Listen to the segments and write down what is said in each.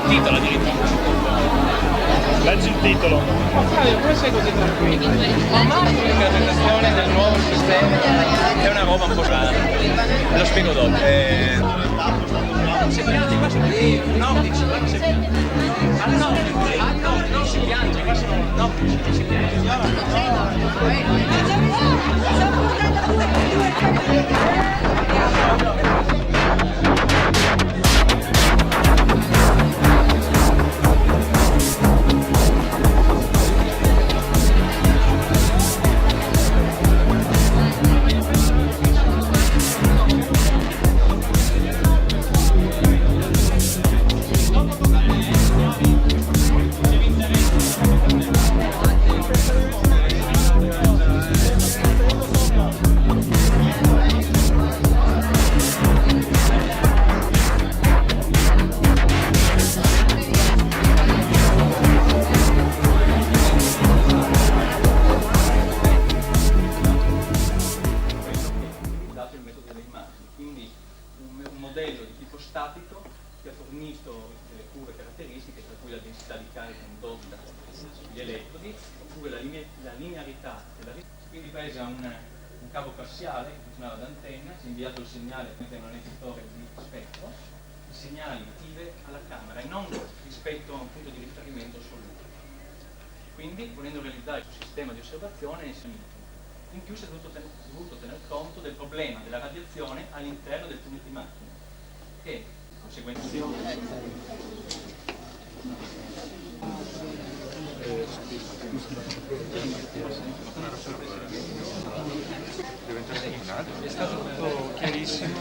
Titolo addirittura. Leggi il titolo. Fabio, come sei così tranquillo? L'interpretazione del nuovo sistema è una roba un po' strana. Ve lo spiego dopo. Se piangi qua sono lì, no, dici, qua si piange. No, non si piange, qua sono nobili, si piange. Statico che ha fornito delle curve caratteristiche, tra cui la densità di carica indotta sugli elettrodi, oppure la linearità della risposta. Quindi presa un cavo parziale che funzionava da antenna, si è inviato il segnale tramite un emettitore di spettro, i segnali vive alla camera e non rispetto a un punto di riferimento assoluto. Quindi, volendo realizzare un sistema di osservazione, in più si è dovuto tener conto del problema della radiazione all'interno del tunnel di macchina, che conseguentemente è stato tutto chiarissimo.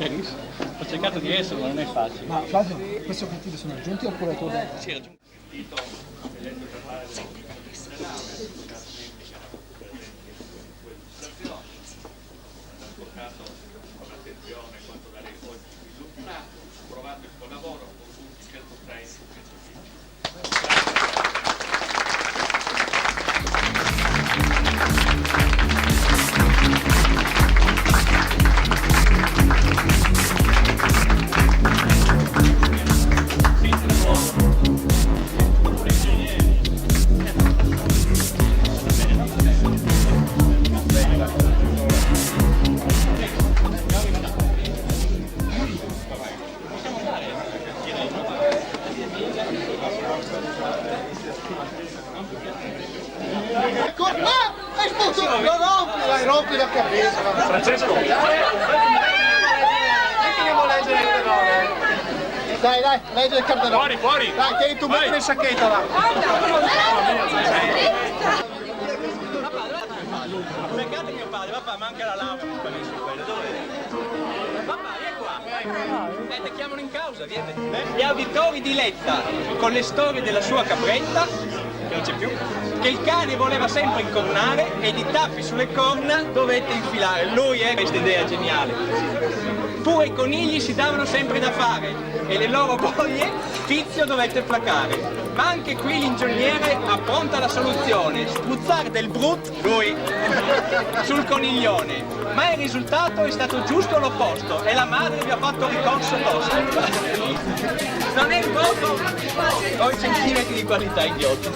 Ho cercato di esserlo, ma non è facile. Ma Flavio, questi obiettivi sono raggiunti oppure tu? Sì, raggiunti. Provato il suo lavoro con tutti certo Rompi la cabeza. Francesco! Dai, leggi il cartellone. Fuori! Dai, tieni tu, metti nel sacchetto là. Beccate mio padre, papà, manca la laurea per fare su quello, dove? Papà, vieni qua! Ti chiamano in causa, vieni. Gli auditori di Letta, con le storie della sua capretta, che non c'è più, che il cane voleva sempre incornare e di tappi sulle corna dovette infilare. Lui questa idea geniale. Pure i conigli si davano sempre da fare e le loro voglie Fizio dovette placare. Ma anche qui l'ingegnere appronta la soluzione, spruzzare del brut, lui, sul coniglione. Ma il risultato è stato giusto l'opposto e la madre vi ha fatto ricorso tosto. Non è il poco, ho i centimetri di qualità, idioti.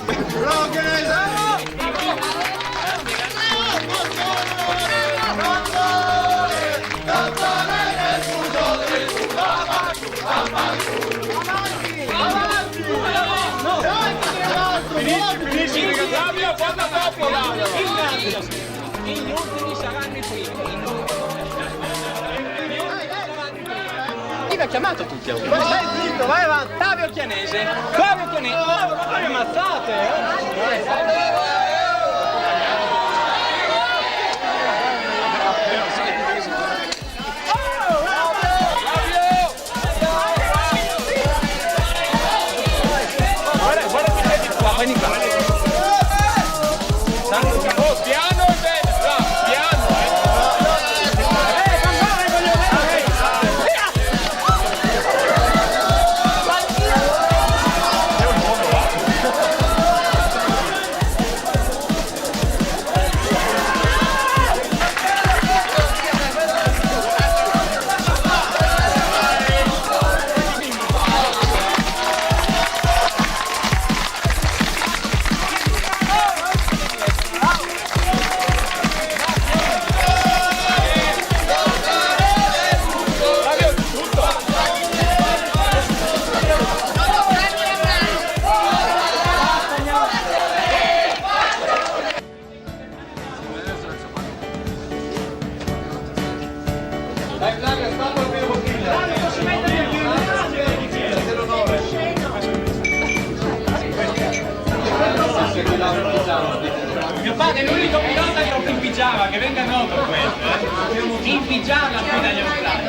Finisci, Flavio, quando dopo gli ultimi saranno i primi. Chi vi ha chiamato tutti a uno? Stai zitto, vai avanti. Flavio Chianese. Ma mi ammazzate, Vieni qua. Piano e bene, piano. Mio padre è l'unico pilota che ho in pigiama, che venga noto questo, in pigiama qui dagli Australi.